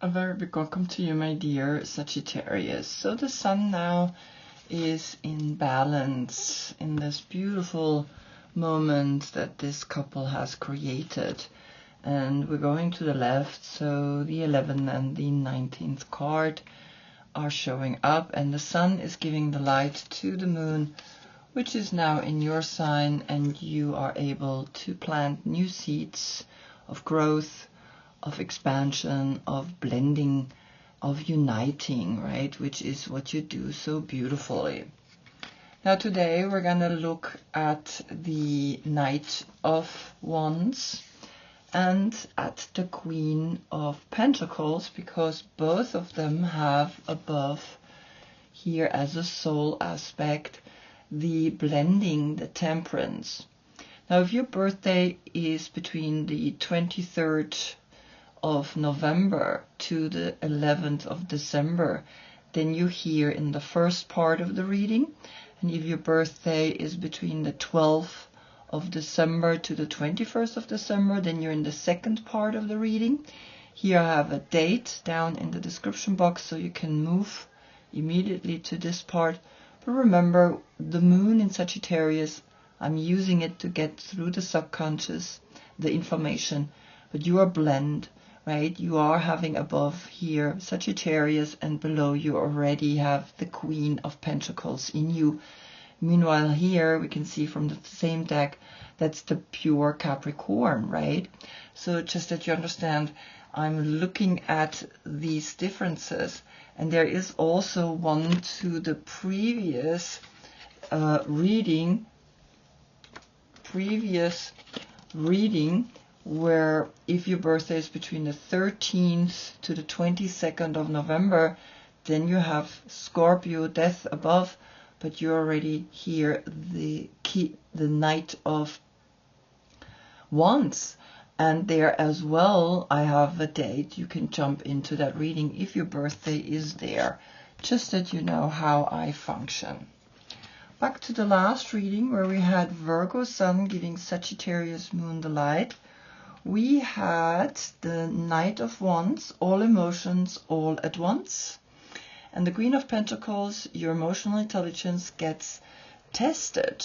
A very big welcome to you, my dear Sagittarius. So the sun now is in balance in this beautiful moment that this couple has created. And we're going to the left, so the 11th and the 19th card are showing up, and the sun is giving the light to the moon, which is now in your sign, and you are able to plant new seeds of growth, of expansion, of blending, of uniting, right? Which is what you do so beautifully. Now today we're gonna look at the Knight of Wands and at the Queen of Pentacles, because both of them have above here as a soul aspect the blending, the Temperance. Now if your birthday is between the 23rd of November to the 11th of December, then you're here in the first part of the reading. And if your birthday is between the 12th of December to the 21st of December, then you're in the second part of the reading. Here I have a date down in the description box, so you can move immediately to this part. But remember, the moon in Sagittarius, I'm using it to get through the subconscious, the information, but you are blend, right? You are having above here Sagittarius, and below you already have the Queen of Pentacles in you. Meanwhile here we can see from the same deck, that's the pure Capricorn, right? So just that you understand, I'm looking at these differences, and there is also one to the previous reading, where if your birthday is between the 13th to the 22nd of November, then you have Scorpio, death above, but you're already here, the Knight of Wands. And there as well, I have a date. You can jump into that reading if your birthday is there, just that you know how I function. Back to the last reading where we had Virgo Sun giving Sagittarius Moon the light. We had the Knight of Wands, all emotions all at once. And the Queen of Pentacles, your emotional intelligence gets tested.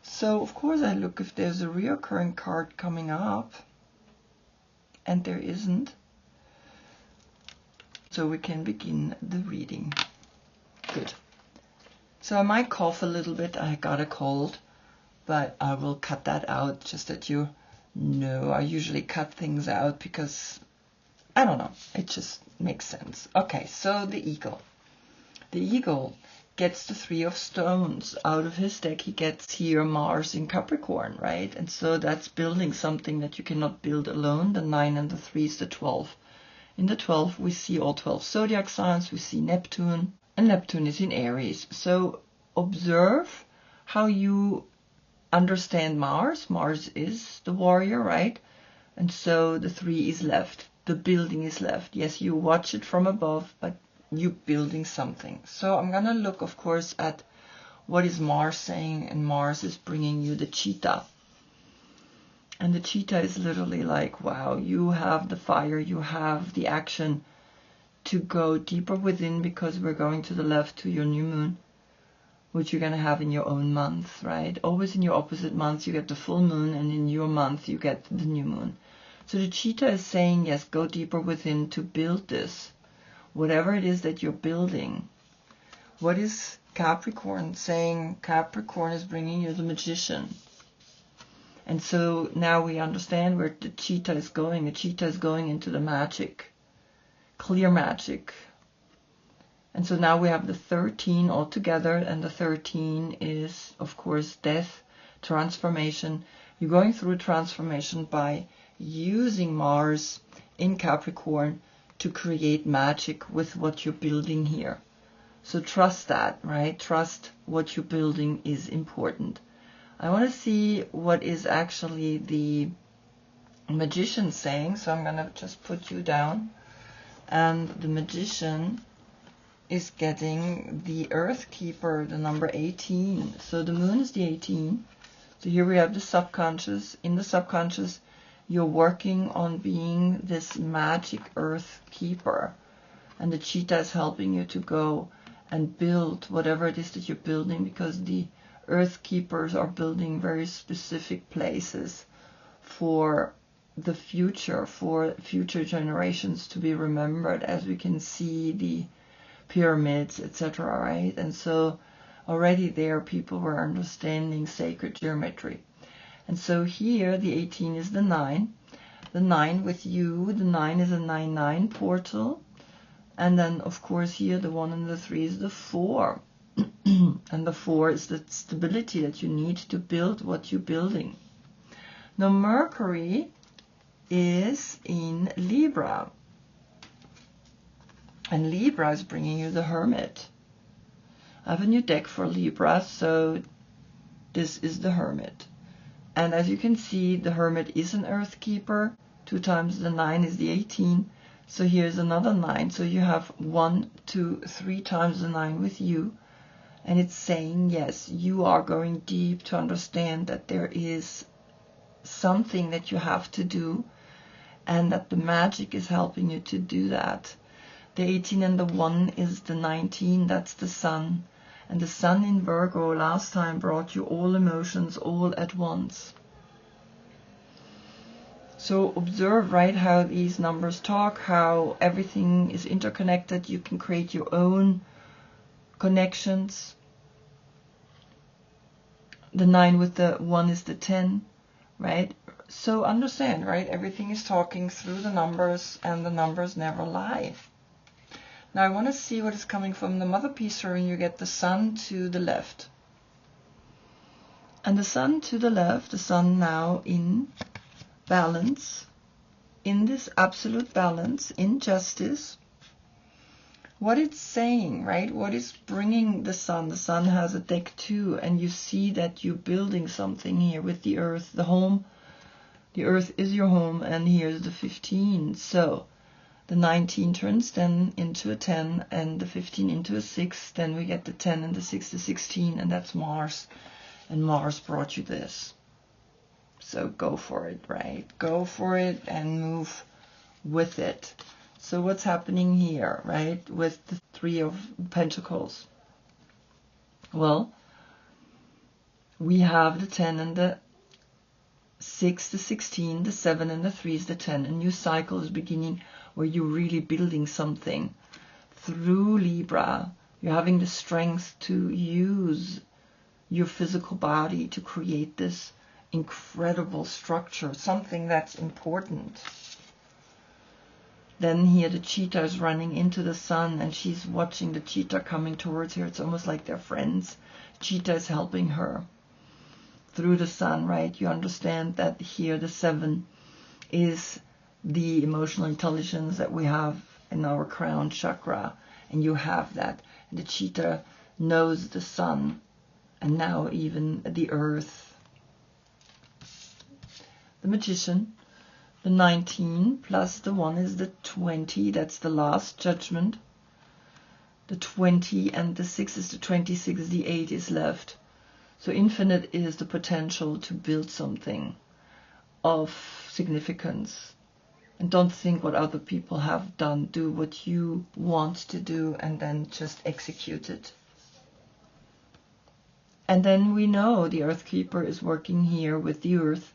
So, of course, I look if there's a reoccurring card coming up. And there isn't. So we can begin the reading. Good. So I might cough a little bit. I got a cold. But I will cut that out, just that you know. I usually cut things out because, I don't know, it just makes sense. Okay, so the Eagle. The Eagle gets the Three of Stones out of his deck. He gets here Mars in Capricorn, right? And so that's building something that you cannot build alone. The 9 and the 3 is the 12. In the 12 we see all 12 zodiac signs. We see Neptune, and Neptune is in Aries. So observe how you understand Mars. Mars is the warrior, right? And so the 3 is left. The building is left. Yes, you watch it from above, but you building something. So I'm gonna look, of course, at what is Mars saying, and Mars is bringing you the cheetah. And the cheetah is literally like, wow, you have the fire, you have the action to go deeper within, because we're going to the left to your new moon, which you're gonna have in your own month, right? Always in your opposite months you get the full moon, and in your month you get the new moon. So the cheetah is saying, yes, go deeper within to build this. Whatever it is that you're building. What is Capricorn saying? Capricorn is bringing you the Magician. And so now we understand where the cheetah is going. The cheetah is going into the magic. Clear magic. And so now we have the 13 all together. And the 13 is, of course, death, transformation. You're going through a transformation by using Mars in Capricorn to create magic with what you're building here. So trust that, right? Trust what you're building is important. I want to see what is actually the Magician saying. So I'm going to just put you down. And the Magician is getting the Earth Keeper, the number 18. So the moon is the 18. So here we have the subconscious. In the subconscious, you're working on being this magic earth keeper. And the cheetah is helping you to go and build whatever it is that you're building, because the earth keepers are building very specific places for the future, for future generations to be remembered, as we can see the pyramids, etc., right? And so already there people were understanding sacred geometry. And so here the 18 is the 9. The 9 with you, the 9 is a 9-9 portal. And then, of course, here the 1 and the 3 is the 4. And the 4 is the stability that you need to build what you're building. Now, Mercury is in Libra. And Libra is bringing you the Hermit. I have a new deck for Libra, so this is the Hermit. And as you can see, the Hermit is an Earth Keeper. 2 times the 9 is the 18. So here's another 9. So you have 1, 2, 3 times the 9 with you. And it's saying, yes, you are going deep to understand that there is something that you have to do, and that the magic is helping you to do that. The 18 and the 1 is the 19. That's the Sun. And the Sun in Virgo last time brought you all emotions all at once. So observe, right, how these numbers talk, how everything is interconnected. You can create your own connections. The 9 with the 1 is the 10, right? So understand, right, everything is talking through the numbers, and the numbers never lie. Now I want to see what is coming from the Mother Piece when you get the Sun to the left. And the Sun to the left, the Sun now in balance, in this absolute balance, in justice. What it's saying, right? What is bringing the Sun? The Sun has a deck too, and you see that you're building something here with the Earth, the home. The Earth is your home, and here's the 15. So the 19 turns then into a 10, and the 15 into a 6. Then we get the 10 and the 6 to 16, and that's Mars. And Mars brought you this. So go for it, right? Go for it and move with it. So what's happening here, right, with the 3 of Pentacles? Well, we have the 10 and the 6, the 16, the 7 and the 3 is the 10. A new cycle is beginning where you're really building something. Through Libra, you're having the strength to use your physical body to create this incredible structure, something that's important. Then here the cheetah is running into the Sun, and she's watching the cheetah coming towards her. It's almost like they're friends. Cheetah is helping her through the Sun, right? You understand that here the 7 is the emotional intelligence that we have in our crown chakra, and you have that. And the cheetah knows the Sun, and now even the Earth. The Magician, the 19 plus the 1 is the 20. That's the last judgment. The 20 and the 6 is the 26. The 8 is left. So infinite is the potential to build something of significance. And don't think what other people have done. Do what you want to do, and then just execute it. And then we know the Earth Keeper is working here with the Earth.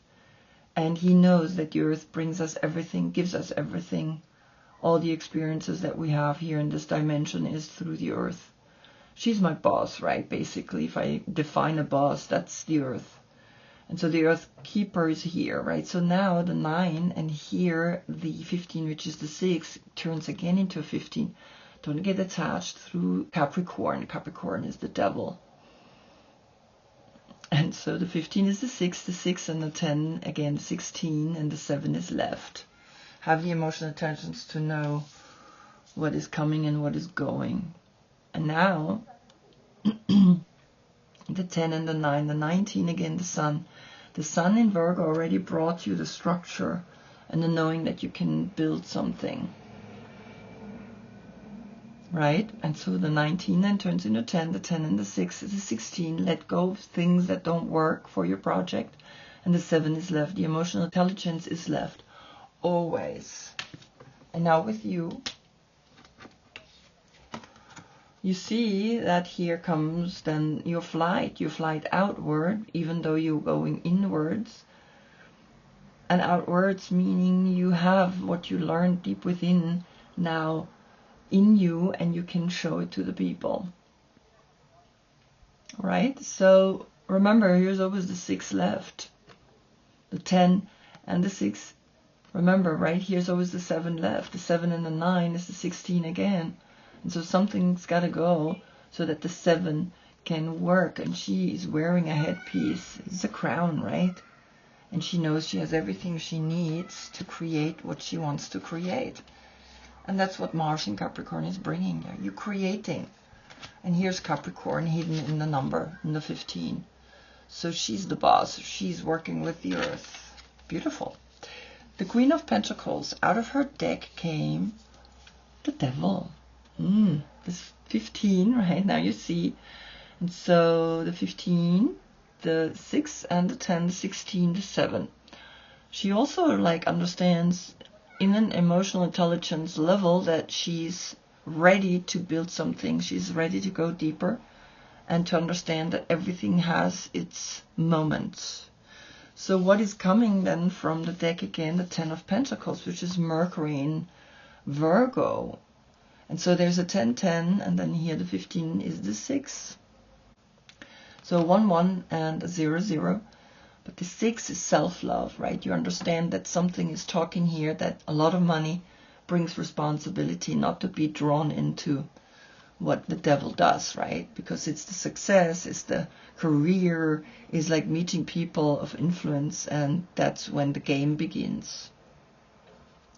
And he knows that the Earth brings us everything, gives us everything. All the experiences that we have here in this dimension is through the Earth. She's my boss, right? Basically, if I define a boss, that's the Earth. And so the Earth Keeper is here, right? So now the 9, and here the 15, which is the 6, turns again into a 15. Don't get attached through Capricorn. Capricorn is the devil. And so the 15 is the 6 and the 10, again 16, and the 7 is left. Have the emotional intelligence to know what is coming and what is going. And now, the 10 and the 9, the 19, again the Sun. The Sun in Virgo already brought you the structure and the knowing that you can build something. Right? And so the 19 then turns into 10, the 10 and the 6 is a 16. Let go of things that don't work for your project. and the 7 is left. The emotional intelligence is left, always. And now with you, you see that here comes then your flight outward, even though you're going inwards. And outwards meaning you have what you learned deep within now in you, and you can show it to the people. Right? So remember, here's always the 6 left. The 10 and the 6. Remember, right? Here's always the 7 left. The 7 and the 9 is the 16 again. And so something's got to go so that the 7 can work. And she is wearing a headpiece. It's a crown, right? And she knows she has everything she needs to create what she wants to create. And that's what Mars in Capricorn is bringing you. You're creating. And here's Capricorn hidden in the number, in the 15. So she's the boss. She's working with the earth. Beautiful. The Queen of Pentacles. Out of her deck came the Devil. This 15, right? Now you see. And so the 15, the 6 and the 10, the 16, the 7. She also like understands in an emotional intelligence level that she's ready to build something. She's ready to go deeper and to understand that everything has its moments. So what is coming then from the deck again? The 10 of Pentacles, which is Mercury in Virgo. And so there's a 10-10, and then here the 15 is the 6. So 1-1 and a 0-0. But the 6 is self-love, right? You understand that something is talking here, that a lot of money brings responsibility, not to be drawn into what the devil does, right? Because it's the success, it's the career, is like meeting people of influence, and that's when the game begins.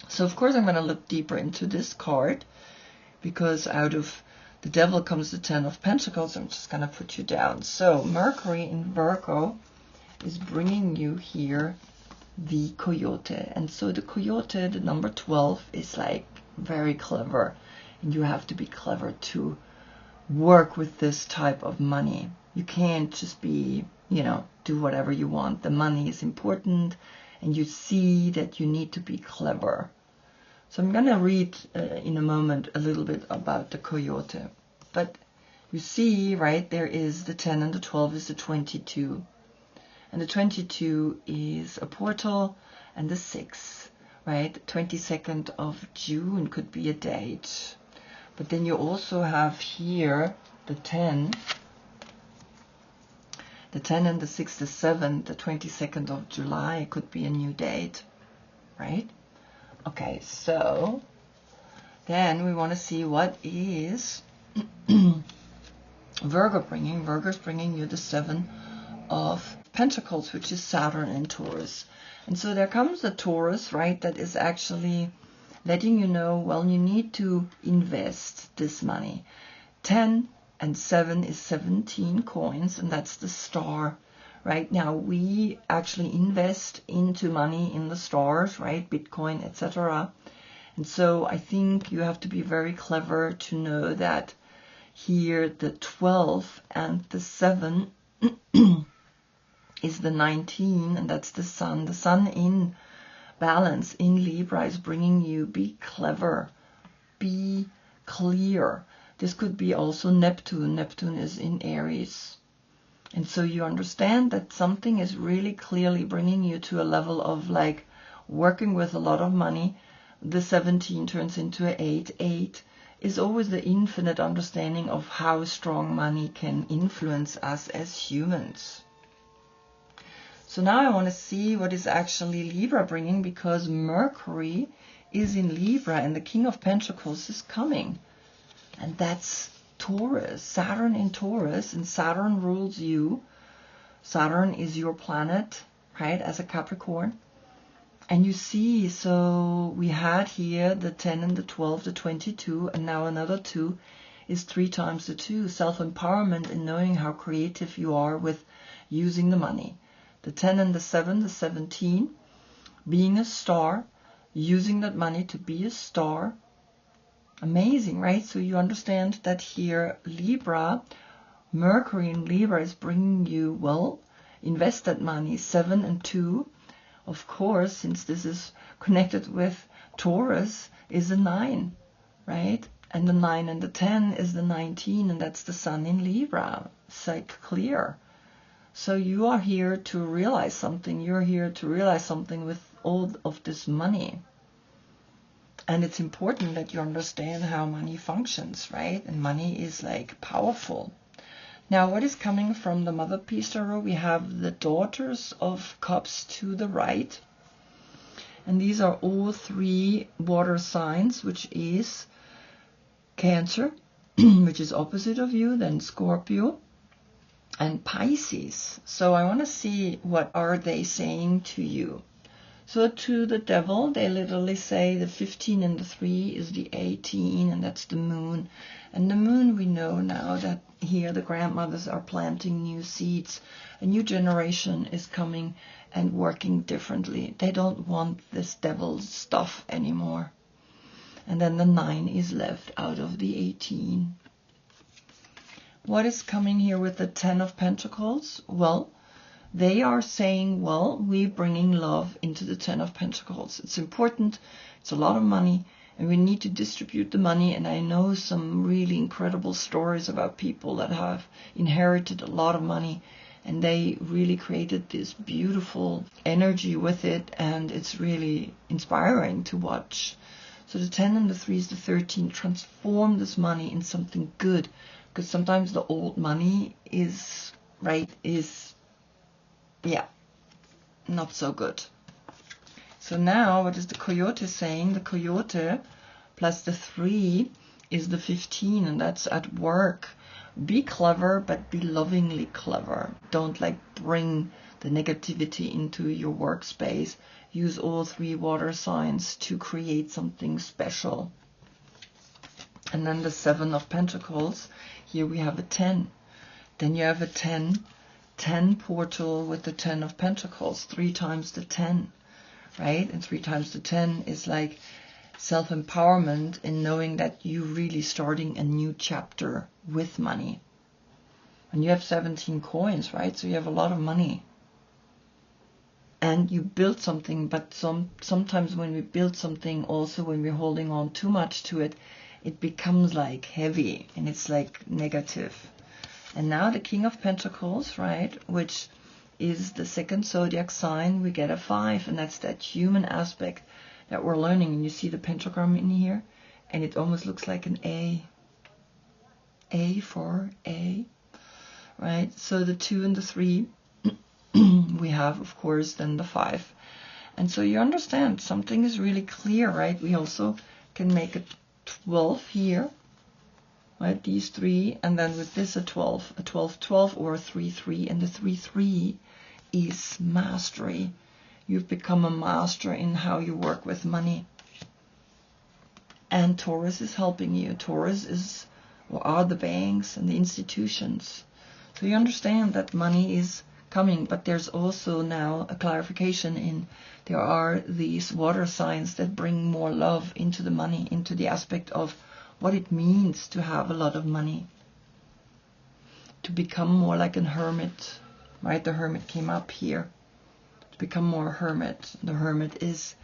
So of course I'm going to look deeper into this card, because out of the Devil comes the 10 of Pentacles. I'm just going to put you down. So Mercury in Virgo is bringing you here the Coyote. And so the Coyote, the number 12, is like very clever. And you have to be clever to work with this type of money. You can't just be, do whatever you want. The money is important, and you see that you need to be clever. So I'm going to read in a moment a little bit about the Coyote. But you see, right, there is the 10 and the 12 is the 22. And the 22 is a portal, and the 6, right? 22nd of June could be a date. But then you also have here the 10. The 10 and the 6, the 7, the 22nd of July could be a new date, right? Okay, so then we want to see what is Virgo bringing. Virgo's bringing you the 7 of Pentacles, which is Saturn in Taurus. And so there comes the Taurus, right, that is actually letting you know, well, you need to invest this money. 10 and 7 is 17 coins, and that's the star. Right now, we actually invest into money in the stars, right? Bitcoin, etc. And so I think you have to be very clever to know that here the 12 and the 7 is the 19, and that's the sun. The sun in balance in Libra is bringing you be clever, be clear. This could be also Neptune. Neptune is in Aries. And so you understand that something is really clearly bringing you to a level of like working with a lot of money. The 17 turns into an 8. 8 is always the infinite understanding of how strong money can influence us as humans. So now I want to see what is actually Libra bringing, because Mercury is in Libra and the King of Pentacles is coming. And that's Taurus, Saturn in Taurus, and Saturn rules you. Saturn is your planet, right, as a Capricorn. And you see, so we had here the 10 and the 12, the 22, and now another 2 is 3 times the 2. Self-empowerment in knowing how creative you are with using the money. The 10 and the 7, the 17, being a star, using that money to be a star. Amazing, right? So you understand that here Libra, Mercury in Libra is bringing you, well, invest that money. 7 and 2, of course, since this is connected with Taurus, is a 9, right? And the 9 and the 10 is the 19, and that's the sun in Libra. It's like clear. So you are here to realize something. You're here to realize something with all of this money. And it's important that you understand how money functions, right? And money is like powerful. Now, what is coming from the Mother Piece Tarot? We have the Daughters of Cups to the right. And these are all 3 water signs, which is Cancer, which is opposite of you, then Scorpio, and Pisces. So I want to see what are they saying to you. So to the Devil, they literally say the 15 and the 3 is the 18, and that's the moon. And the moon, we know now that here the grandmothers are planting new seeds. A new generation is coming and working differently. They don't want this devil stuff anymore. And then the 9 is left out of the 18. What is coming here with the 10 of Pentacles? Well, they are saying, well, we're bringing love into the 10 of Pentacles. It's important. It's a lot of money, and we need to distribute the money. And I know some really incredible stories about people that have inherited a lot of money, and they really created this beautiful energy with it, and it's really inspiring to watch. So the 10 and the 3 is the 13. Transform this money in something good, because sometimes the old money is, right, yeah, not so good. So now, what is the Coyote saying? The Coyote plus the 3 is the 15, and that's at work. Be clever, but be lovingly clever. Don't like bring the negativity into your workspace. Use all 3 water signs to create something special. And then the 7 of Pentacles. Here we have a 10. Then you have a 10 portal with the 10 of Pentacles. 3 times the 10, right? And 3 times the 10 is like self-empowerment in knowing that you're really starting a new chapter with money. And you have 17 coins, right? So you have a lot of money. And you build something, but sometimes when we build something, also when we're holding on too much to it, it becomes like heavy and it's like negative. And now the King of Pentacles, right, which is the 2nd zodiac sign, we get a 5, and that's that human aspect that we're learning. And you see the pentagram in here, and it almost looks like an A. A for A, right? So the 2 and the 3, we have, of course, then the 5. And so you understand, something is really clear, right? We also can make a 12 here, right? These 3, and then with this a 12, a 12-12, or a 3-3, and the 3-3 is mastery. You've become a master in how you work with money. And Taurus is helping you. Taurus is, or are the banks and the institutions. So you understand that money is coming, but there's also now a clarification in there are these water signs that bring more love into the money, into the aspect of what it means to have a lot of money, to become more like a hermit, right? The hermit came up here, to become more a hermit. The hermit is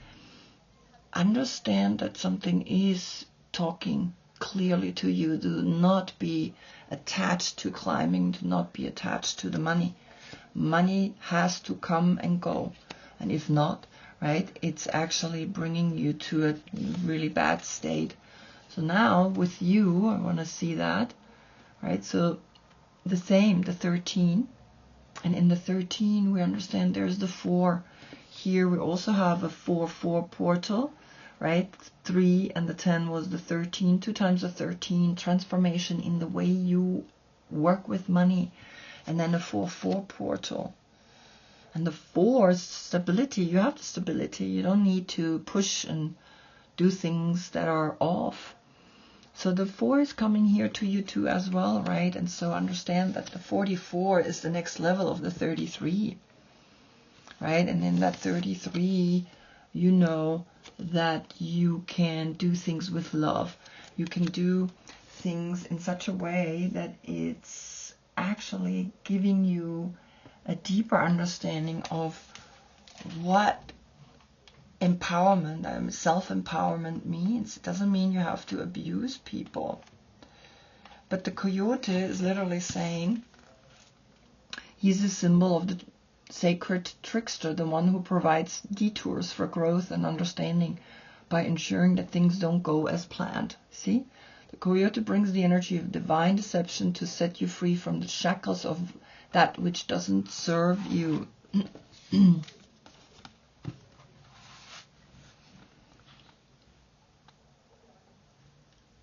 understand that something is talking clearly to you. Do not be attached to climbing, do not be attached to the money. Money has to come and go, and if not, right, it's actually bringing you to a really bad state. So now with you, I want to see that, right? So the same, the 13, and in the 13 we understand there's the 4. Here we also have a 4-4 portal, right? 3 and the 10 was the 13, 2 times the 13, transformation in the way you work with money. And then a 4-4 portal. And the 4 is stability. You have the stability. You don't need to push and do things that are off. So the 4 is coming here to you too as well, right? And so understand that the 44 is the next level of the 33, right? And in that 33, you know that you can do things with love. You can do things in such a way that it's actually giving you a deeper understanding of what empowerment, self-empowerment means. It doesn't mean you have to abuse people. But the Coyote is literally saying he's a symbol of the sacred trickster, the one who provides detours for growth and understanding by ensuring that things don't go as planned. See? The Coyote brings the energy of divine deception to set you free from the shackles of that which doesn't serve you.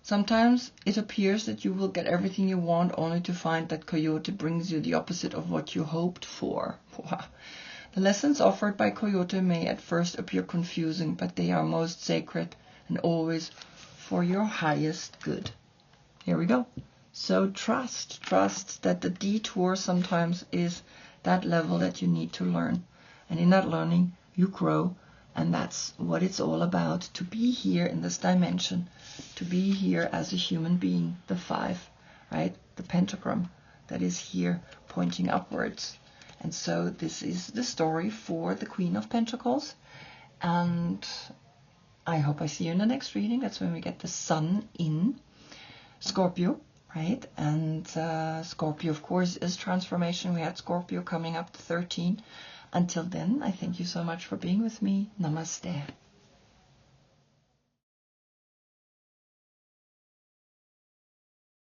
Sometimes it appears that you will get everything you want, only to find that Coyote brings you the opposite of what you hoped for. Wow. The lessons offered by Coyote may at first appear confusing, but they are most sacred and always for your highest good. Here we go. So trust that the detour sometimes is that level that you need to learn. And in that learning, you grow. And that's what it's all about, to be here in this dimension, to be here as a human being, the 5, right? The pentagram that is here pointing upwards. And so this is the story for the Queen of Pentacles. And I hope I see you in the next reading. That's when we get the Sun in Scorpio, right? And Scorpio, of course, is transformation. We had Scorpio coming up to 13. Until then, I thank you so much for being with me. Namaste.